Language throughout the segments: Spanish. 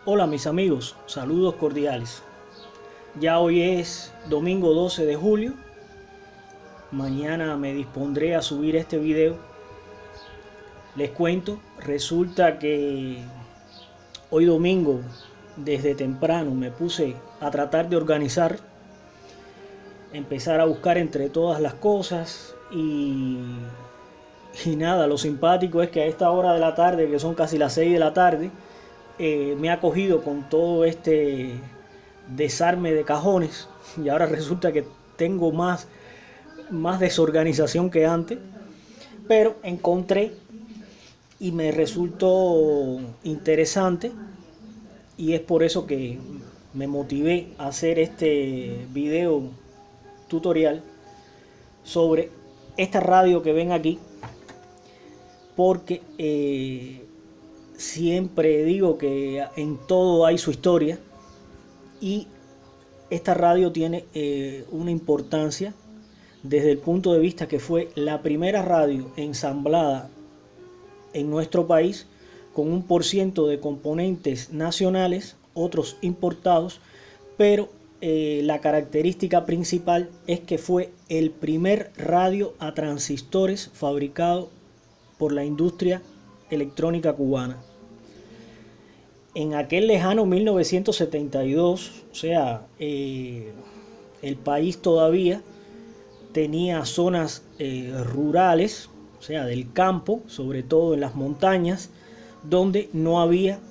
Hola mis amigos, saludos cordiales. Ya hoy es domingo 12 de julio. Mañana me dispondré a subir este video. Les cuento, resulta que hoy domingo desde temprano me puse a tratar de organizar, empezar a buscar entre todas las cosas y nada, lo simpático es que a esta hora de la tarde, que son casi las 6 de la tarde, me ha cogido con todo este desarme de cajones y ahora resulta que tengo más desorganización que antes, pero encontré y me resultó interesante y es por eso que me motivé a hacer este video tutorial sobre esta radio que ven aquí, porque siempre digo que en todo hay su historia y esta radio tiene una importancia desde el punto de vista que fue la primera radio ensamblada en nuestro país con 1% de componentes nacionales, otros importados, pero la característica principal es que fue el primer radio a transistores fabricado por la industria electrónica cubana. En aquel lejano 1972, o sea, el país todavía tenía zonas rurales, o sea, del campo, sobre todo en las montañas, donde no había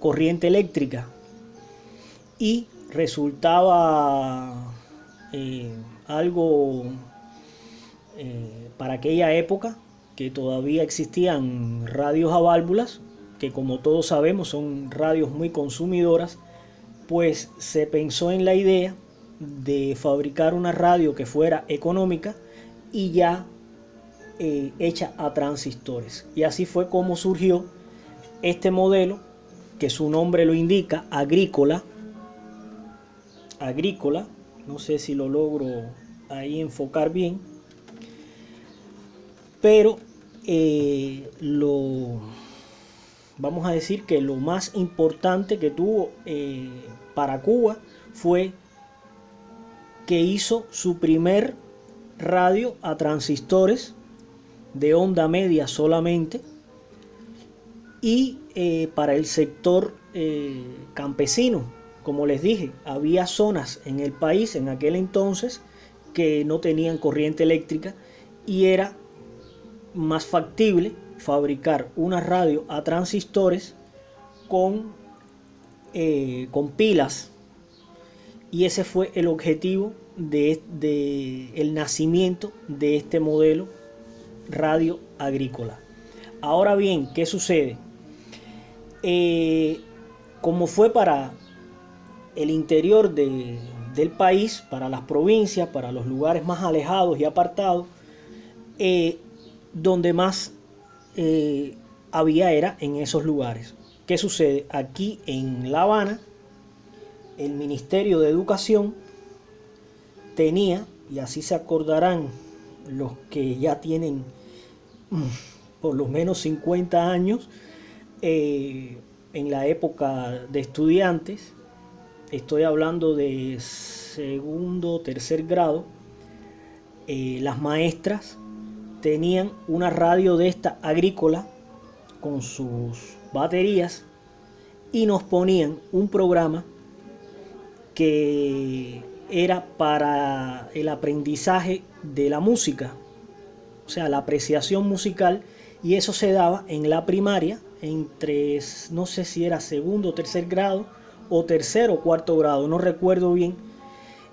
corriente eléctrica y resultaba algo para aquella época que todavía existían radios a válvulas, que como todos sabemos son radios muy consumidoras, pues se pensó en la idea de fabricar una radio que fuera económica y ya hecha a transistores. Y así fue como surgió este modelo, que su nombre lo indica, agrícola. Agrícola, no sé si lo logro ahí enfocar bien, pero vamos a decir que lo más importante que tuvo para Cuba fue que hizo su primer radio a transistores de onda media solamente y para el sector campesino. Como les dije, había zonas en el país en aquel entonces que no tenían corriente eléctrica y era más factible fabricar una radio a transistores con pilas, y ese fue el objetivo de el nacimiento de este modelo radio agrícola. Ahora bien, ¿qué sucede? Como fue para el interior del país, para las provincias, para los lugares más alejados y apartados, donde más había era en esos lugares. ¿Qué sucede? Aquí en La Habana, el Ministerio de Educación tenía, y así se acordarán los que ya tienen por lo menos 50 años, en la época de estudiantes, estoy hablando de segundo, tercer grado, las maestras tenían una radio de esta agrícola con sus baterías y nos ponían un programa que era para el aprendizaje de la música, o sea, la apreciación musical, y eso se daba en la primaria entre, no sé si era segundo o tercer grado o tercero o cuarto grado, no recuerdo bien,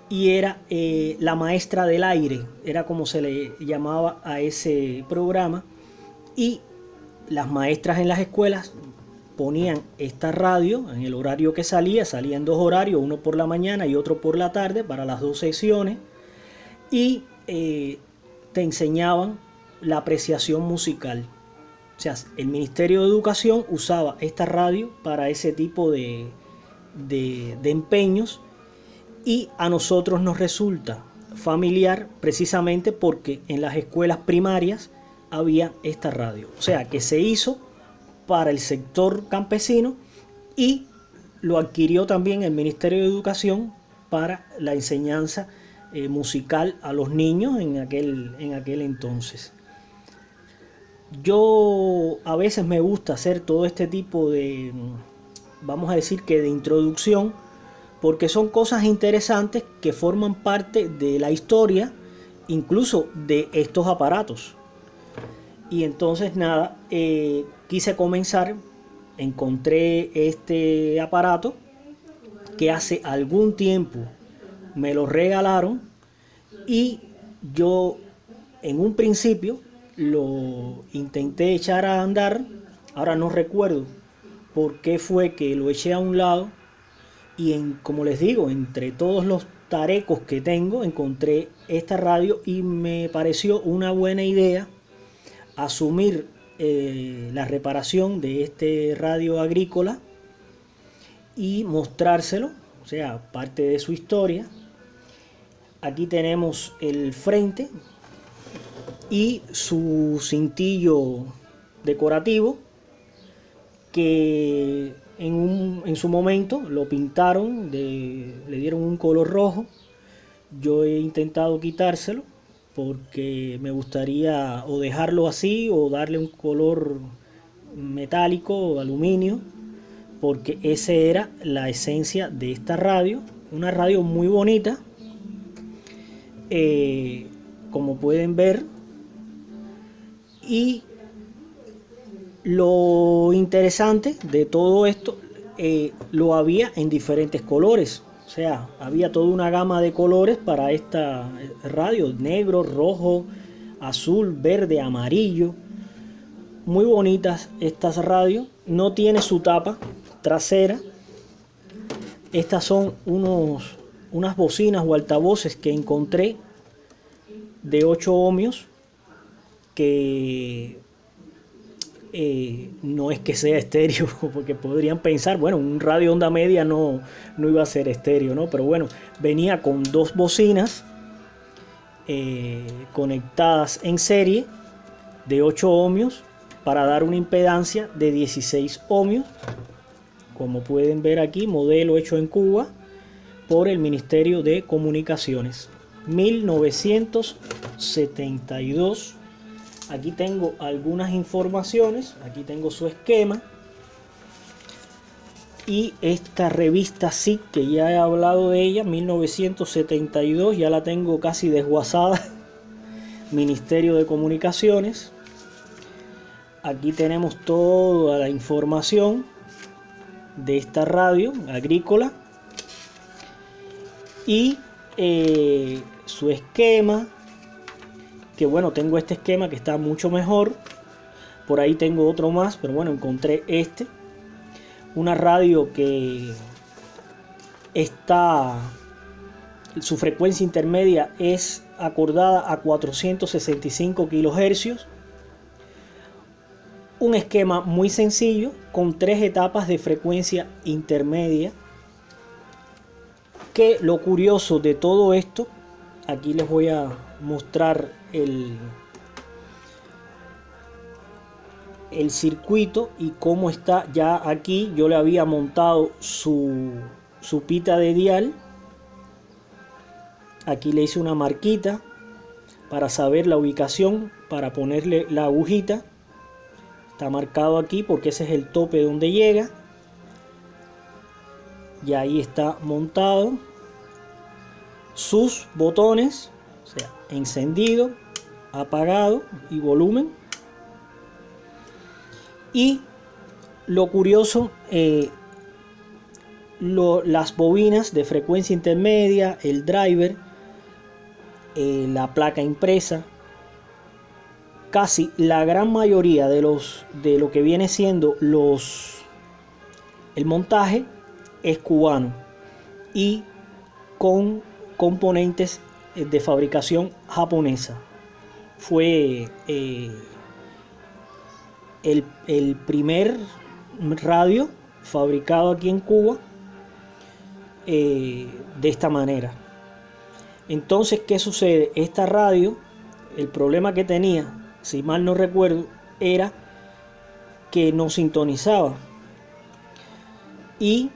y era la maestra del aire, era como se le llamaba a ese programa, y las maestras en las escuelas ponían esta radio en el horario que salían dos horarios, uno por la mañana y otro por la tarde para las dos sesiones, y te enseñaban la apreciación musical. O sea, el Ministerio de Educación usaba esta radio para ese tipo de empeños, y a nosotros nos resulta familiar precisamente porque en las escuelas primarias había esta radio. O sea, que se hizo para el sector campesino y lo adquirió también el Ministerio de Educación para la enseñanza musical a los niños en aquel entonces. Yo a veces me gusta hacer todo este tipo de, vamos a decir que de introducción, porque son cosas interesantes que forman parte de la historia, incluso de estos aparatos. Y entonces nada, quise comenzar, encontré este aparato que hace algún tiempo me lo regalaron y yo en un principio lo intenté echar a andar. Ahora no recuerdo por qué fue que lo eché a un lado, y como les digo, entre todos los tarecos que tengo encontré esta radio y me pareció una buena idea asumir la reparación de este radio agrícola y mostrárselo, o sea, parte de su historia. Aquí tenemos el frente y su cintillo decorativo, que en su momento lo pintaron, le dieron un color rojo. Yo he intentado quitárselo porque me gustaría o dejarlo así o darle un color metálico o aluminio, porque esa era la esencia de esta radio. Una radio muy bonita, como pueden ver, y lo interesante de todo esto, lo había en diferentes colores. O sea, había toda una gama de colores para esta radio: negro, rojo, azul, verde, amarillo. Muy bonitas estas radios. No tiene su tapa trasera. Estas son unas bocinas o altavoces que encontré de 8 ohmios, que no es que sea estéreo, porque podrían pensar, bueno, un radio onda media no iba a ser estéreo, ¿no? Pero bueno, venía con 2 bocinas conectadas en serie de 8 ohmios para dar una impedancia de 16 ohmios. Como pueden ver aquí, modelo hecho en Cuba por el Ministerio de Comunicaciones, 1972. Aquí tengo algunas informaciones, aquí tengo su esquema y esta revista SIC, que ya he hablado de ella, 1972, ya la tengo casi desguazada, Ministerio de Comunicaciones. Aquí tenemos toda la información de esta radio agrícola y su esquema, que bueno, tengo este esquema que está mucho mejor. Por ahí tengo otro más, pero bueno, encontré este. Una radio que su frecuencia intermedia es acordada a 465 kHz. Un esquema muy sencillo con 3 etapas de frecuencia intermedia. Que lo curioso de todo esto, aquí les voy a mostrar el circuito y cómo está ya aquí. Yo le había montado su pita de dial. Aquí le hice una marquita para saber la ubicación, para ponerle la agujita. Está marcado aquí porque ese es el tope donde llega. Y ahí está montado. Sus botones, o sea, encendido, apagado y volumen. Y lo curioso, las bobinas de frecuencia intermedia, el driver, la placa impresa, casi la gran mayoría de lo que viene siendo el montaje es cubano y con componentes de fabricación japonesa. Fue el primer radio fabricado aquí en Cuba de esta manera. Entonces, ¿qué sucede? Esta radio, el problema que tenía, si mal no recuerdo, era que no sintonizaba. Y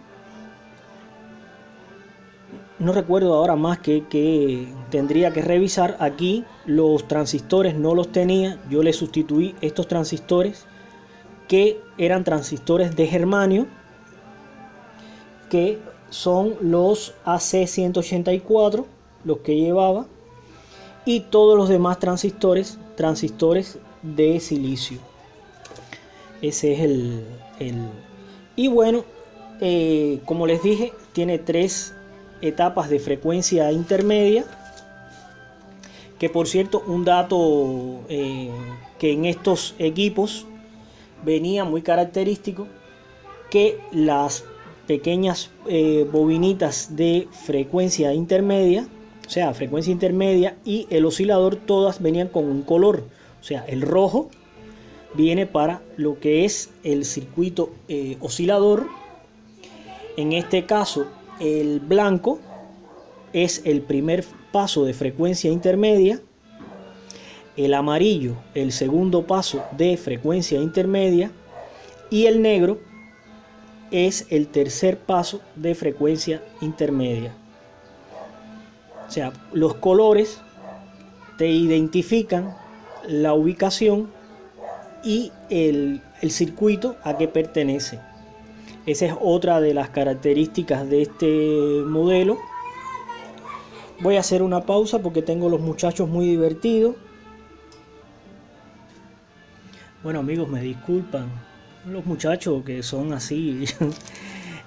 no recuerdo ahora más que tendría que revisar. Aquí los transistores no los tenía, yo le sustituí estos transistores que eran transistores de germanio, que son los AC184, los que llevaba, y todos los demás transistores de silicio. Ese es y bueno, como les dije, tiene 3 etapas de frecuencia intermedia, que por cierto, un dato que en estos equipos venía muy característico, que las pequeñas bobinitas de frecuencia intermedia, o sea, frecuencia intermedia y el oscilador, todas venían con un color. O sea, el rojo viene para lo que es el circuito oscilador. En este caso, el blanco es el primer paso de frecuencia intermedia, el amarillo el segundo paso de frecuencia intermedia y el negro es el tercer paso de frecuencia intermedia. O sea, los colores te identifican la ubicación y el circuito a que pertenece. Esa es otra de las características de este modelo. Voy a hacer una pausa porque tengo los muchachos muy divertidos. Bueno, amigos, me disculpan los muchachos que son así.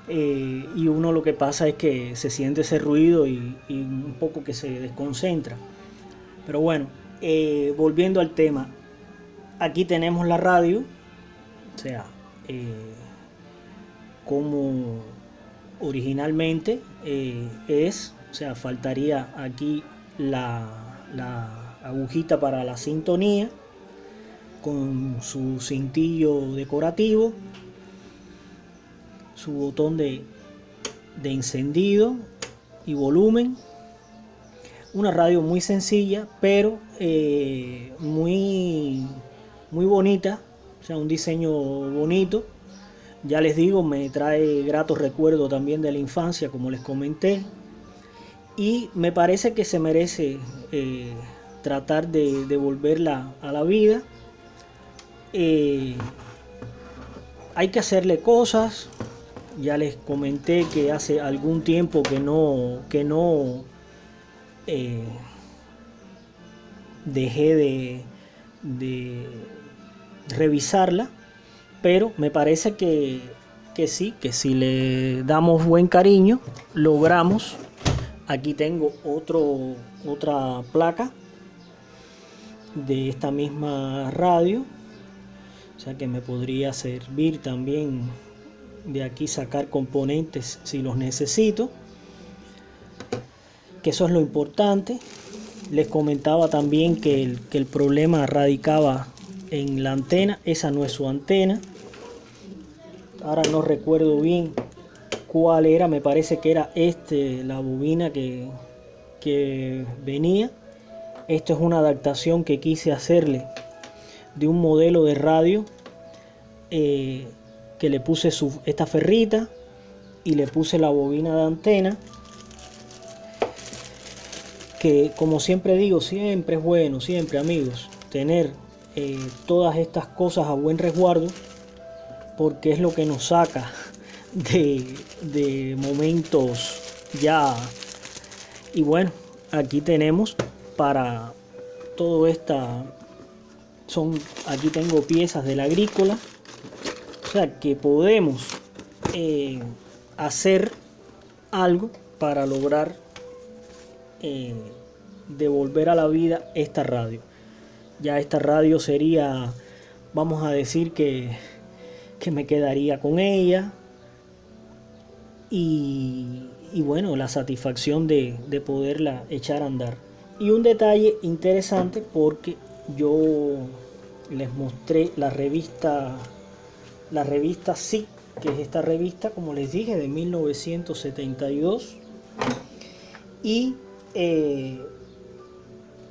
Y uno lo que pasa es que se siente ese ruido y un poco que se desconcentra. Pero bueno, volviendo al tema, aquí tenemos la radio, o sea, como originalmente es, o sea, faltaría aquí la agujita para la sintonía con su cintillo decorativo, su botón de encendido y volumen. Una radio muy sencilla, pero muy bonita, o sea, un diseño bonito. Ya les digo, me trae gratos recuerdos también de la infancia, como les comenté, y me parece que se merece tratar de devolverla a la vida. Hay que hacerle cosas. Ya les comenté que hace algún tiempo que no dejé de revisarla, pero me parece que sí, que si le damos buen cariño, logramos. Aquí tengo otra placa de esta misma radio, o sea que me podría servir también de aquí sacar componentes si los necesito, que eso es lo importante. Les comentaba también que el problema radicaba en la antena. Esa no es su antena, ahora no recuerdo bien cuál era, me parece que era la bobina que venía. Esto es una adaptación que quise hacerle de un modelo de radio, que le puse esta ferrita y le puse la bobina de antena, que como siempre digo, siempre es bueno, siempre, amigos, tener todas estas cosas a buen resguardo, porque es lo que nos saca de momentos ya. Y bueno, aquí tenemos para todo aquí tengo piezas del agrícola, o sea que podemos hacer algo para lograr devolver a la vida esta radio. Ya esta radio sería, vamos a decir que me quedaría con ella, y bueno, la satisfacción de poderla echar a andar. Y un detalle interesante, porque yo les mostré la revista SIC, que es esta revista, como les dije, de 1972, y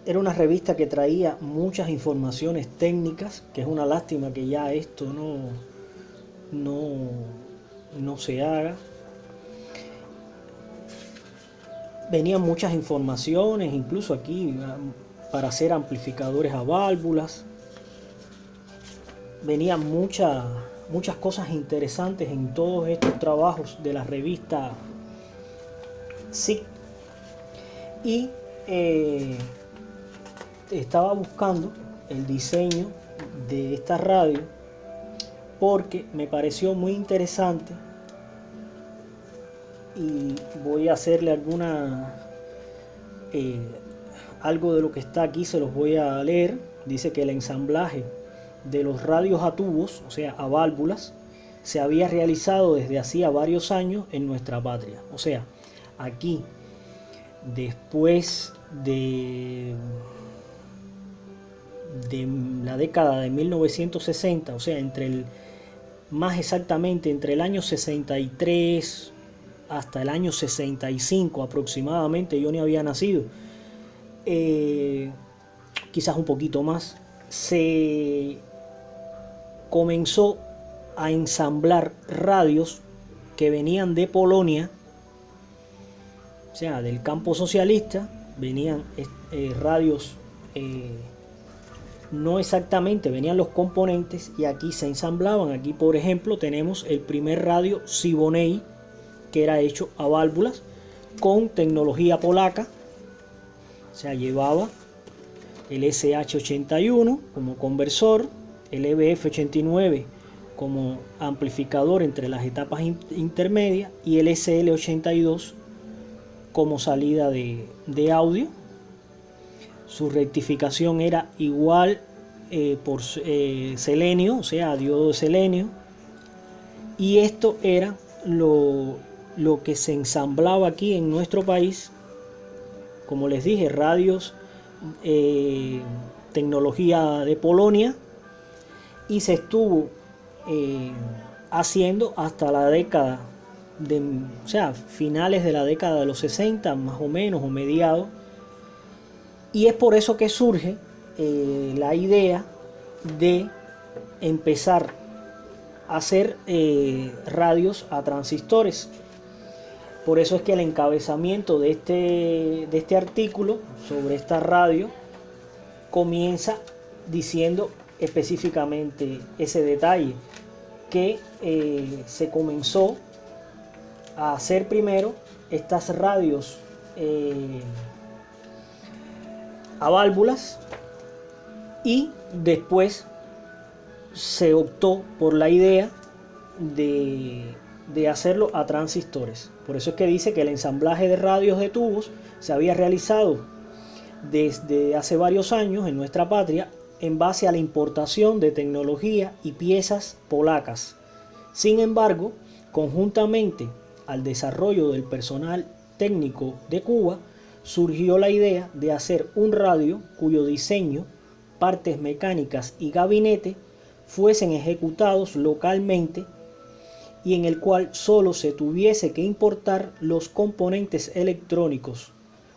era una revista que traía muchas informaciones técnicas, que es una lástima que ya esto no se haga. venían muchas informaciones, incluso aquí para hacer amplificadores a válvulas. Venían muchas cosas interesantes en todos estos trabajos de la revista SIC. Y estaba buscando el diseño de esta radio porque me pareció muy interesante, y voy a hacerle algo de lo que está aquí, se los voy a leer. Dice que el ensamblaje de los radios a tubos, o sea, a válvulas, se había realizado desde hacía varios años en nuestra patria. O sea, aquí, después de la década de 1960, o sea, más exactamente entre el año 63 hasta el año 65 aproximadamente, yo ni había nacido, quizás un poquito más, se comenzó a ensamblar radios que venían de Polonia, o sea, del campo socialista. Venían radios, no exactamente venían los componentes, y aquí se ensamblaban. Aquí, por ejemplo, tenemos el primer radio Siboney, que era hecho a válvulas con tecnología polaca. O sea, llevaba el SH81 como conversor, el EBF89 como amplificador entre las etapas intermedias, y el SL82 como salida de audio. Su rectificación era igual por selenio, o sea, diodo de selenio. Y esto era lo que se ensamblaba aquí en nuestro país. Como les dije, radios tecnología de Polonia, y se estuvo haciendo hasta la década o sea, finales de la década de los 60 más o menos, o mediados. Y es por eso que surge la idea de empezar a hacer radios a transistores. Por eso es que el encabezamiento de este artículo sobre esta radio comienza diciendo específicamente ese detalle, que se comenzó a hacer primero estas radios a válvulas, y después se optó por la idea de hacerlo a transistores. Por eso es que dice que el ensamblaje de radios de tubos se había realizado desde hace varios años en nuestra patria, en base a la importación de tecnología y piezas polacas. Sin embargo, conjuntamente al desarrollo del personal técnico de Cuba, surgió la idea de hacer un radio cuyo diseño, partes mecánicas y gabinete fuesen ejecutados localmente, y en el cual solo se tuviese que importar los componentes electrónicos.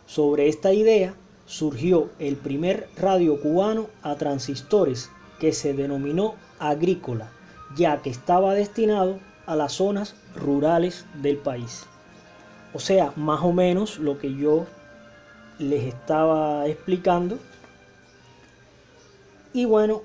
Sobre esta idea surgió el primer radio cubano a transistores, que se denominó agrícola, ya que estaba destinado a las zonas rurales del país. O sea, más o menos lo que yo les estaba explicando. Y bueno,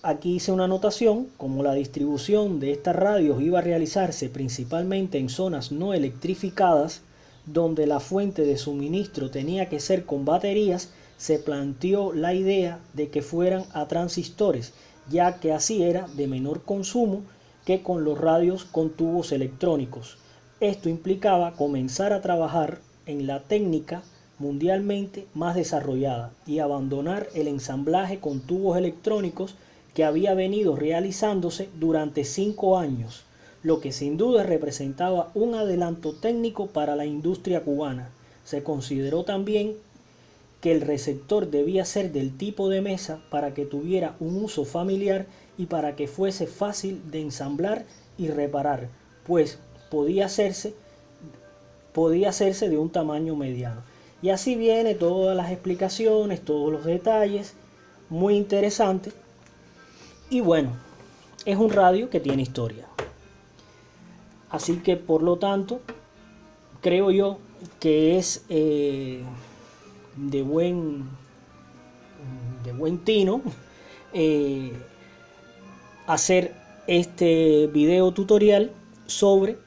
aquí hice una anotación: como la distribución de estas radios iba a realizarse principalmente en zonas no electrificadas, donde la fuente de suministro tenía que ser con baterías, se planteó la idea de que fueran a transistores, ya que así era de menor consumo que con los radios con tubos electrónicos. Esto implicaba comenzar a trabajar en la técnica mundialmente más desarrollada y abandonar el ensamblaje con tubos electrónicos que había venido realizándose durante 5 años, lo que sin duda representaba un adelanto técnico para la industria cubana. Se consideró también que el receptor debía ser del tipo de mesa para que tuviera un uso familiar y para que fuese fácil de ensamblar y reparar, pues podía hacerse de un tamaño mediano. Y así viene todas las explicaciones, todos los detalles, muy interesante. Y bueno, es un radio que tiene historia. Así que por lo tanto, creo yo que es de buen tino hacer este video tutorial sobre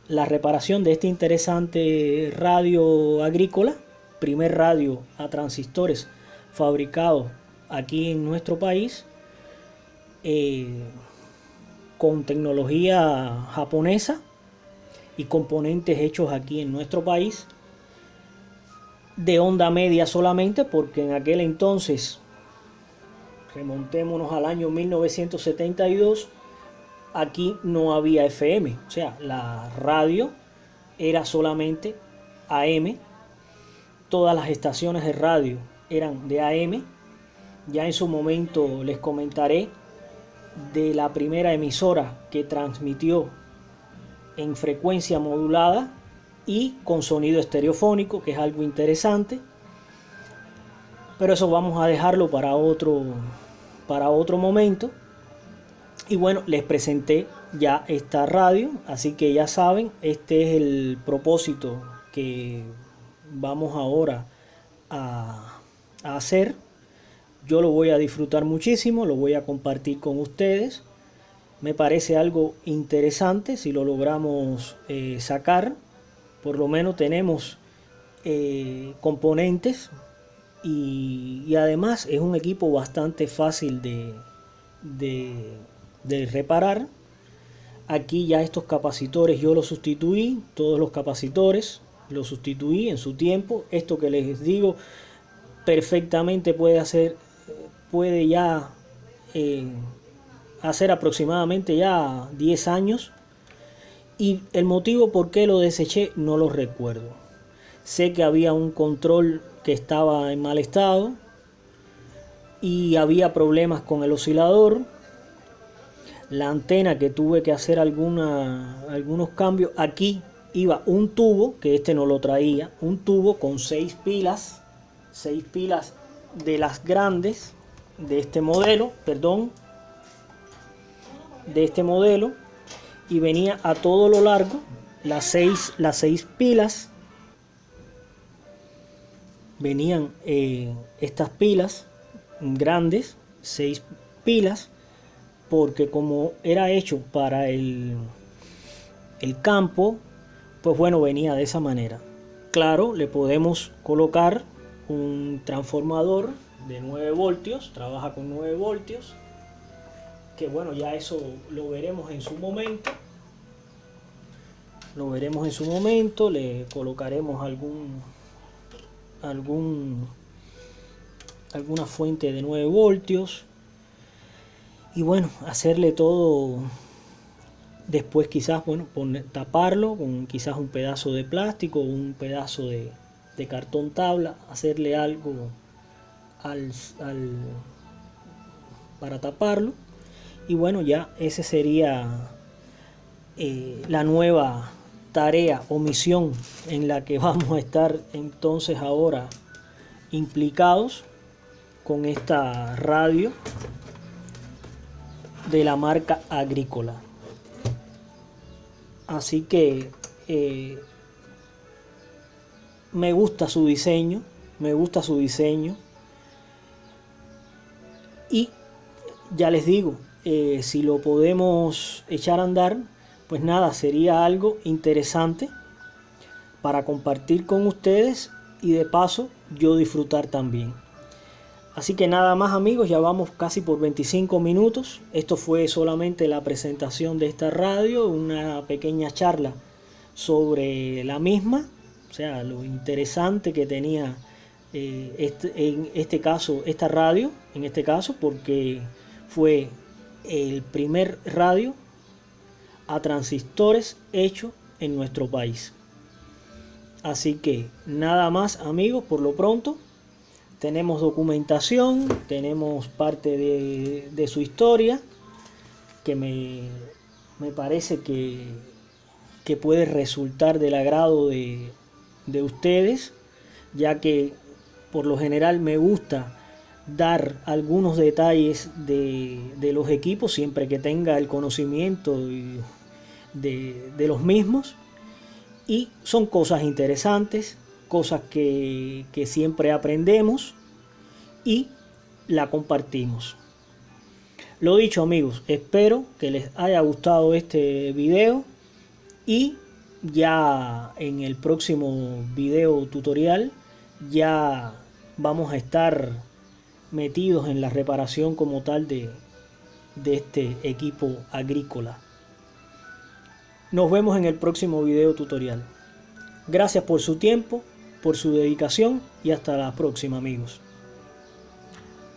la reparación de este interesante radio agrícola, primer radio a transistores fabricado aquí en nuestro país, con tecnología japonesa y componentes hechos aquí en nuestro país, de onda media solamente, porque en aquel entonces, remontémonos al año 1972, aquí no había FM, o sea, la radio era solamente AM, todas las estaciones de radio eran de AM. Ya en su momento les comentaré de la primera emisora que transmitió en frecuencia modulada y con sonido estereofónico, que es algo interesante, pero eso vamos a dejarlo para otro momento. Y bueno, les presenté ya esta radio, así que ya saben, este es el propósito que vamos ahora a hacer. Yo lo voy a disfrutar muchísimo, lo voy a compartir con ustedes. Me parece algo interesante si lo logramos sacar. Por lo menos tenemos componentes y además es un equipo bastante fácil de reparar. Aquí ya estos capacitores yo los sustituí, todos los capacitores los sustituí en su tiempo. Esto que les digo perfectamente puede ya hacer aproximadamente ya 10 años, y el motivo por qué lo deseché no lo recuerdo. Sé que había un control que estaba en mal estado y había problemas con el oscilador. La antena, que tuve que hacer algunos cambios. Aquí iba un tubo, que este no lo traía, un tubo con 6 pilas de las grandes de este modelo, y venía a todo lo largo las seis pilas. Venían estas pilas grandes, 6 pilas, porque como era hecho para el campo, pues bueno, venía de esa manera. Claro, le podemos colocar un transformador de 9 voltios, trabaja con 9 voltios, que bueno, ya eso lo veremos en su momento. Le colocaremos alguna fuente de 9 voltios y bueno, hacerle todo. Después quizás, bueno, taparlo con quizás un pedazo de plástico, un pedazo de cartón tabla, hacerle algo para taparlo. Y bueno, ya ese sería la nueva tarea o misión en la que vamos a estar entonces ahora implicados con esta radio de la marca Agrícola. Así que me gusta su diseño, y ya les digo, si lo podemos echar a andar, pues nada, sería algo interesante para compartir con ustedes y de paso yo disfrutar también. Así que nada más, amigos, ya vamos casi por 25 minutos. Esto fue solamente la presentación de esta radio, una pequeña charla sobre la misma, o sea, lo interesante que tenía en este caso esta radio, porque fue el primer radio a transistores hecho en nuestro país. Así que nada más, amigos, por lo pronto. Tenemos documentación, tenemos parte de su historia, que me parece que puede resultar del agrado de ustedes, ya que por lo general me gusta dar algunos detalles de los equipos, siempre que tenga el conocimiento de los mismos. Y son cosas interesantes, cosas que siempre aprendemos y la compartimos. Lo dicho, amigos, espero que les haya gustado este video y ya en el próximo video tutorial ya vamos a estar metidos en la reparación como tal de este equipo agrícola. Nos vemos en el próximo video tutorial. Gracias por su tiempo, por su dedicación y hasta la próxima, amigos.